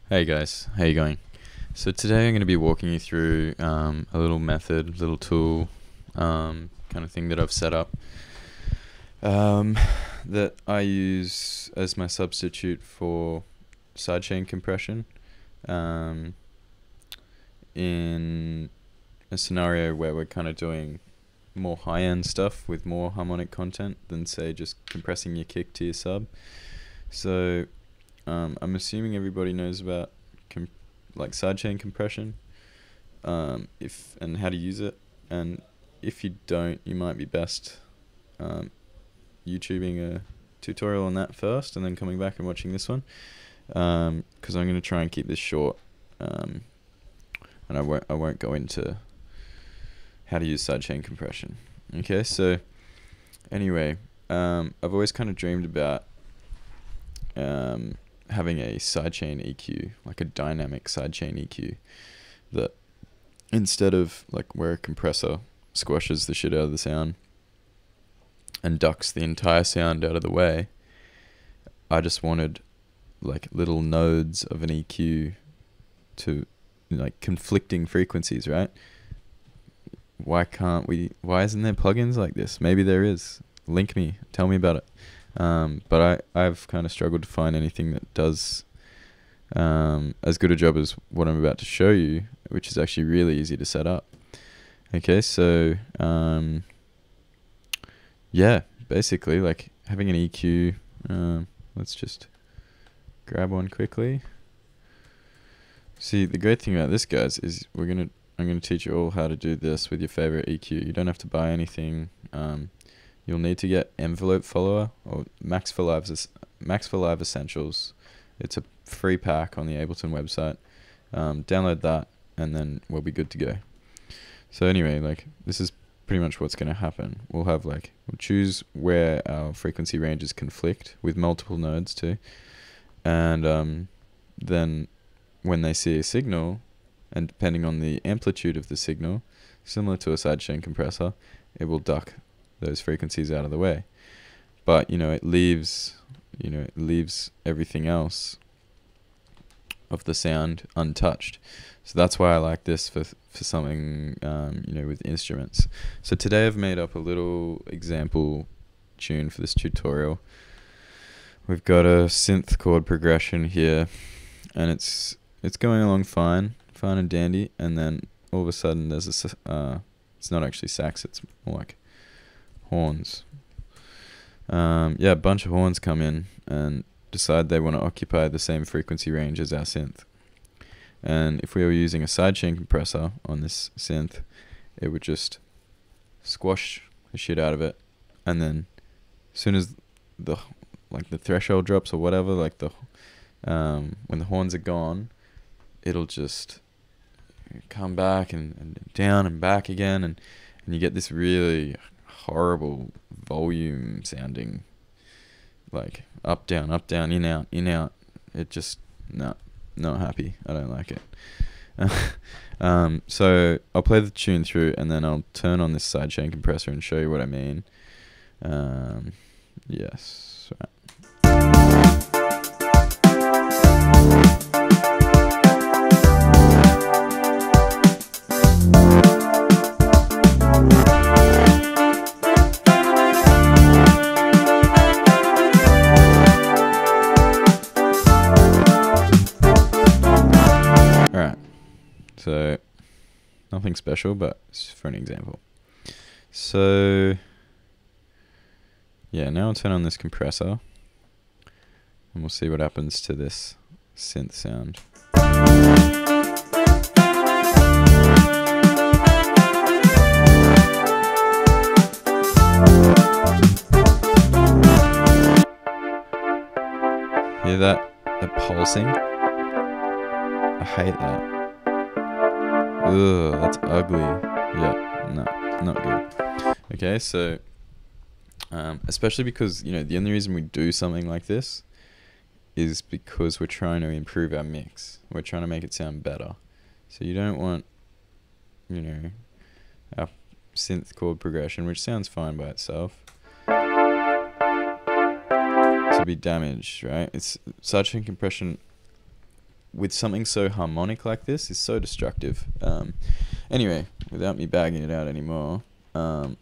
Hey guys, how you going? So today I'm going to be walking you through a little method, little tool, kind of thing that I've set up that I use as my substitute for sidechain compression in a scenario where we're kind of doing more high-end stuff with more harmonic content than, say, just compressing your kick to your sub. So I'm assuming everybody knows about like sidechain compression, and how to use it. And if you don't, you might be best YouTubing a tutorial on that first, and then coming back and watching this one, because I'm going to try and keep this short, and I won't go into how to use sidechain compression. Okay, so anyway, I've always kind of dreamed about having a sidechain EQ, like a dynamic sidechain EQ, that instead of like where a compressor squashes the shit out of the sound and ducks the entire sound out of the way, I just wanted like little nodes of an EQ to like conflicting frequencies, right? Why isn't there plugins like this? Maybe there is. Link me, tell me about it. But I've kind of struggled to find anything that does as good a job as what I'm about to show you, which is actually really easy to set up. Okay, so yeah, basically like having an EQ. Let's just grab one quickly. See, the great thing about this, guys, is I'm gonna teach you all how to do this with your favorite EQ. You don't have to buy anything. You'll need to get Envelope Follower or Max for Live Essentials. It's a free pack on the Ableton website. Download that, and then we'll be good to go. So anyway, like this is pretty much what's going to happen. We'll choose where our frequency ranges conflict with multiple nodes too, and then when they see a signal, and depending on the amplitude of the signal, similar to a sidechain compressor, it will duck those frequencies out of the way. But it leaves everything else of the sound untouched. So that's why I like this for something with instruments. So today I've made up a little example tune for this tutorial. We've got a synth chord progression here, and it's going along fine and dandy, and then all of a sudden there's it's not actually sax, it's more like horns. A bunch of horns come in and decide they want to occupy the same frequency range as our synth. And if we were using a sidechain compressor on this synth, it would just squash the shit out of it, and then as soon as the threshold drops or whatever, like when the horns are gone, it'll just come back and down and back again, and you get this really horrible volume sounding, like up down, in out, in out. It just not happy. I don't like it. So I'll play the tune through, and then I'll turn on this sidechain compressor and show you what I mean. Yes. Right. So nothing special, but it's for an example. So yeah, now I'll turn on this compressor, and we'll see what happens to this synth sound. Hear that pulsing? I hate that. Ugh, that's ugly. Yeah, no, not good. Okay, so especially because the only reason we do something like this is because we're trying to improve our mix. We're trying to make it sound better. So you don't want our synth chord progression, which sounds fine by itself, to be damaged, right? It's sidechain compression with something so harmonic like this is so destructive. Anyway, without me bagging it out anymore,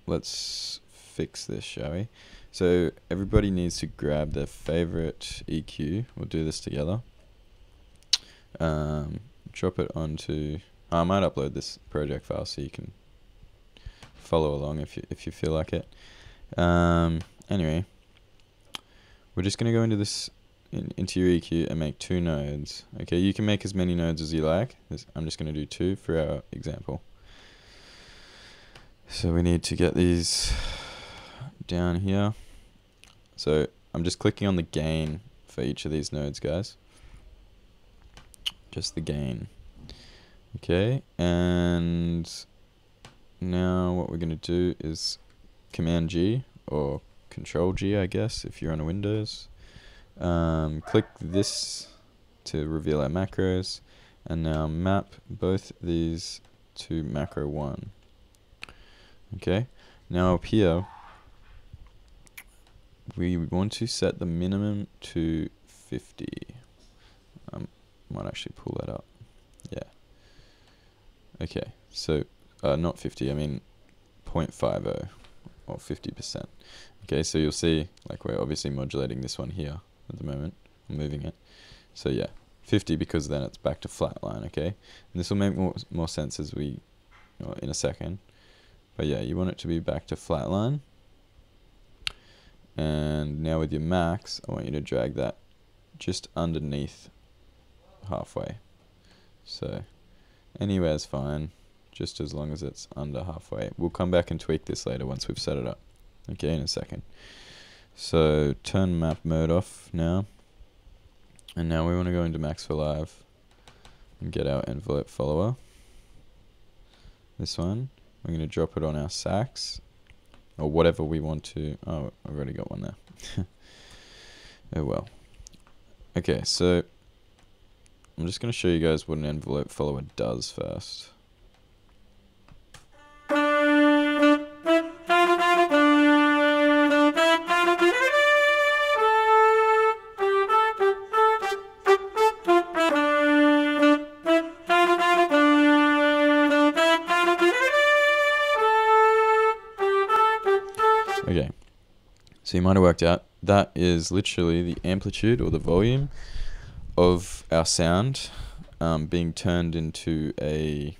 let's fix this, shall we? So everybody needs to grab their favorite EQ. We'll do this together. Drop it onto... I might upload this project file so you can follow along if you feel like it. Anyway, we're just going to go into this into your EQ and make 2 nodes. Okay, you can make as many nodes as you like. I'm just going to do 2 for our example. So we need to get these down here. So I'm just clicking on the gain for each of these nodes, guys. Just the gain. Okay, and now what we're going to do is Command G or Control G, I guess, if you're on Windows. Click this to reveal our macros, and now map both these to macro 1. Okay, now up here we want to set the minimum to 50. Might actually pull that up. Yeah. Okay, so not 50, I mean 0.50 or 50%. Okay, so you'll see like we're obviously modulating this one here at the moment. I'm moving it. So yeah, 50 because then it's back to flat line, okay? And this will make more sense as we in a second. But yeah, you want it to be back to flat line. And now with your max, I want you to drag that just underneath halfway. So anywhere's fine, just as long as it's under halfway. We'll come back and tweak this later once we've set it up. Okay, in a second. So turn map mode off now. And now we want to go into Max for Live and get our envelope follower. This one. We're going to drop it on our sax or whatever we want to. Oh, I've already got one there. Oh well. Okay, so I'm just going to show you guys what an envelope follower does first. Okay, so you might have worked out that is literally the amplitude or the volume of our sound being turned into a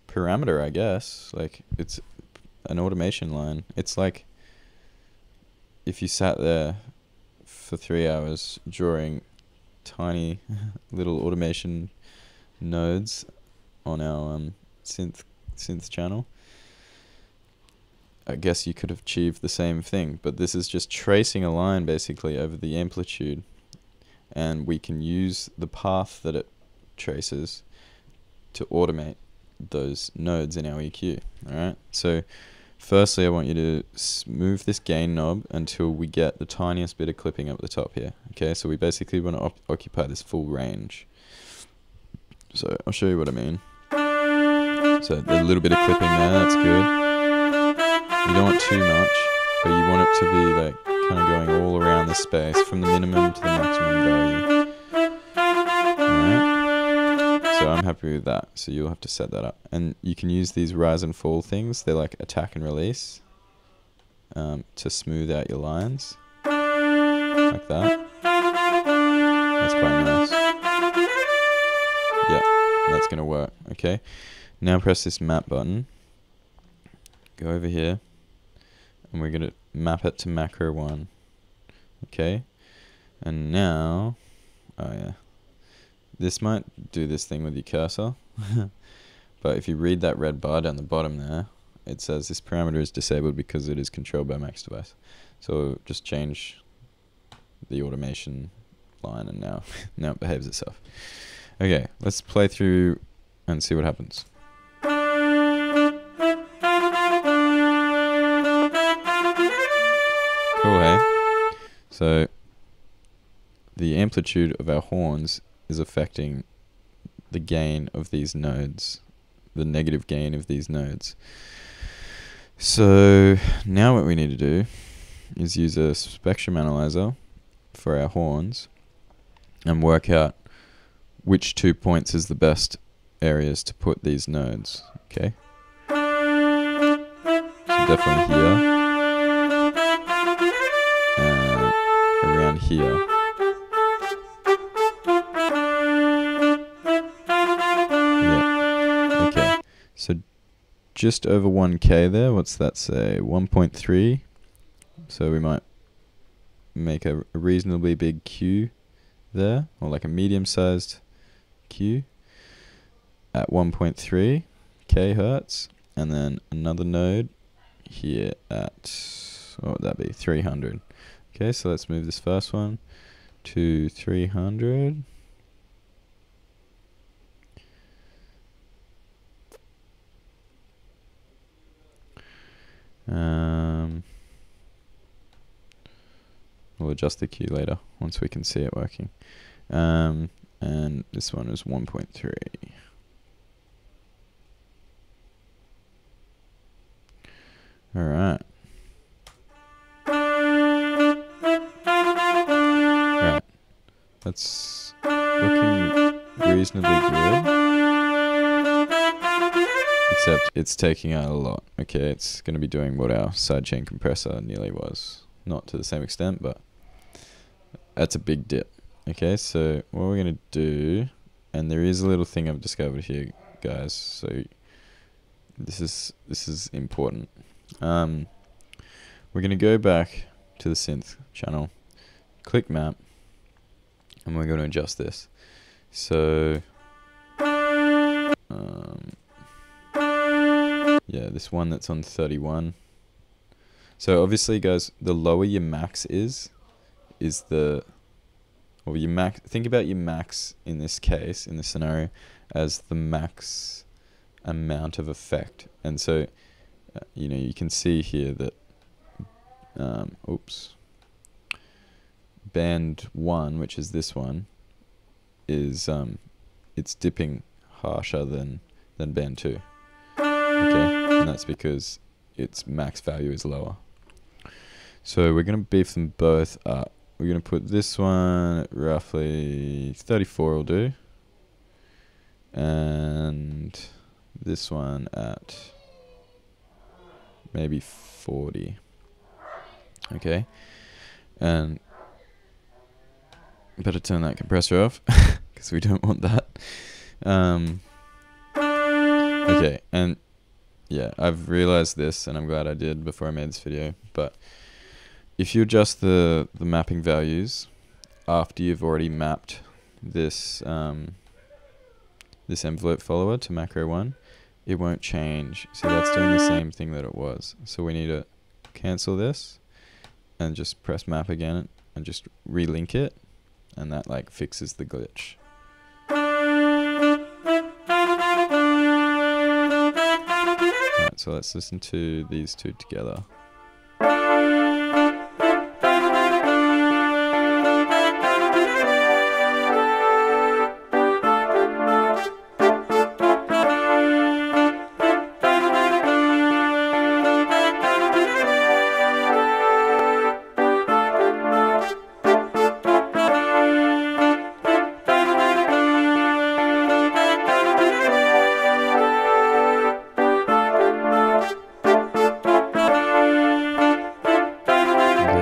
parameter, I guess. Like it's an automation line. It's like if you sat there for 3 hours drawing tiny little automation nodes on our synth channel. I guess you could have achieved the same thing, but this is just tracing a line basically over the amplitude, and we can use the path that it traces to automate those nodes in our EQ. Alright, so firstly I want you to move this gain knob until we get the tiniest bit of clipping up the top here. Okay, so we basically want to occupy this full range. So I'll show you what I mean. So a little bit of clipping there, that's good. You don't want too much, but you want it to be like kind of going all around the space from the minimum to the maximum value. Alright, so I'm happy with that, so you'll have to set that up. And you can use these rise and fall things, they're like attack and release, to smooth out your lines, like that. That's quite nice. Yeah, that's going to work, okay? Now press this map button, go over here, and we're going to map it to macro 1. Okay, and now, oh yeah, this might do this thing with your cursor, but if you read that red bar down the bottom there, it says this parameter is disabled because it is controlled by Max device. So just change the automation line, and now it behaves itself. Okay, let's play through and see what happens. Cool, hey? So the amplitude of our horns is affecting the gain of these nodes, the negative gain of these nodes. So now what we need to do is use a spectrum analyzer for our horns and work out which 2 points is the best areas to put these nodes. Okay, so definitely here, around here. Yeah. Okay, so just over 1K there. What's that say? 1.3. So we might make a reasonably big queue there, or like a medium-sized queue at 1.3 kHz, and then another node here at, what would that be, 300. Okay, so let's move this first one to 300. We'll adjust the queue later once we can see it working. And this one is 1.3. All right. Right. That's looking reasonably good. Except it's taking out a lot. Okay, it's going to be doing what our sidechain compressor nearly was. Not to the same extent, but that's a big dip. Okay, so what we're going to do, and there is a little thing I've discovered here, guys, so this is important. We're going to go back to the synth channel, click map, and we're going to adjust this. So yeah, this one that's on 31. So obviously, guys, the lower your max is the, or your max, think about your max in this case, in this scenario, as the max amount of effect. And so, you know, you can see here that, band 1, which is this one, is, it's dipping harsher than band 2. Okay, and that's because its max value is lower. So we're going to beef them both up. We're going to put this one at roughly 34 will do. And this one at maybe 40. Okay. And better turn that compressor off because we don't want that. Okay, and yeah, I've realized this, and I'm glad I did before I made this video, but if you adjust the mapping values after you've already mapped this this envelope follower to macro 1, it won't change. See, that's doing the same thing that it was. So we need to cancel this and just press map again and just relink it, and that like fixes the glitch. Alright, so let's listen to these two together.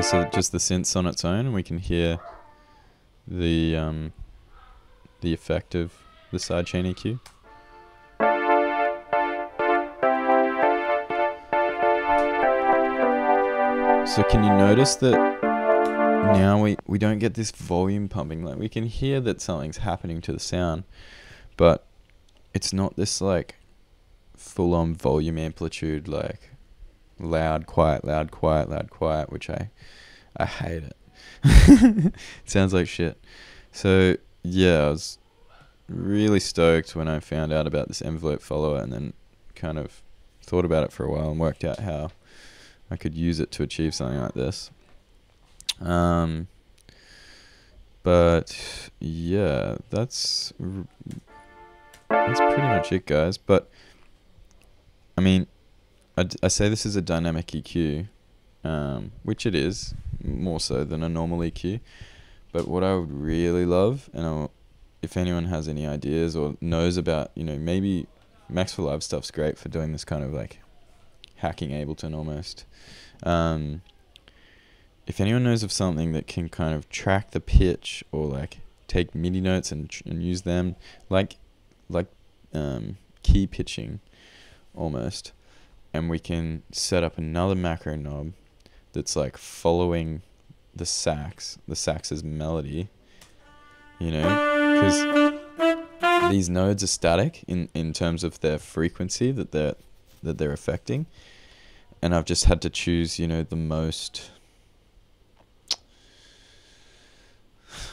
So just the synths on its own, and we can hear the effect of the sidechain EQ. So can you notice that now we don't get this volume pumping? Like, we can hear that something's happening to the sound, but it's not this like full-on volume amplitude, like loud, quiet, loud, quiet, loud, quiet, which I hate it. It sounds like shit. So yeah, I was really stoked when I found out about this envelope follower, and then kind of thought about it for a while and worked out how I could use it to achieve something like this. But yeah, that's pretty much it, guys. But I mean, I say this is a dynamic EQ, which it is, more so than a normal EQ. But what I would really love, and if anyone has any ideas or knows about, you know, maybe Max for Live stuff's great for doing this kind of like hacking Ableton almost. If anyone knows of something that can kind of track the pitch or like take MIDI notes and use them like key pitching almost, and we can set up another macro knob that's like following the sax's melody, you know, because these nodes are static in terms of their frequency that they're affecting, and I've just had to choose, you know,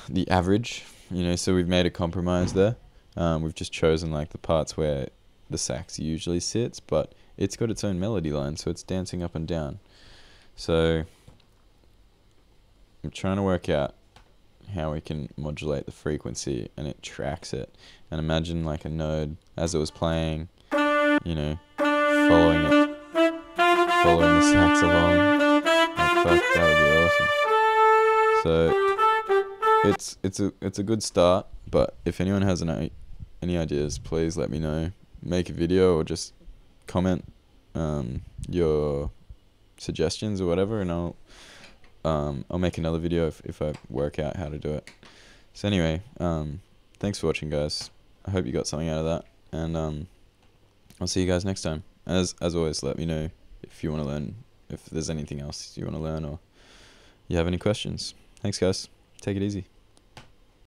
the average, you know, so we've made a compromise there. We've just chosen like the parts where the sax usually sits, but it's got its own melody line, so it's dancing up and down. So I'm trying to work out how we can modulate the frequency and it tracks it. And imagine like a node as it was playing, you know, following the sax along. Like, fuck, that would be awesome. So it's a good start, but if anyone has any ideas, please let me know. Make a video or just comment your suggestions or whatever, and I'll make another video if I work out how to do it. So anyway, thanks for watching, guys. I hope you got something out of that, and I'll see you guys next time. As always, let me know if you want to learn, if there's anything else you want to learn, or you have any questions. Thanks, guys. Take it easy.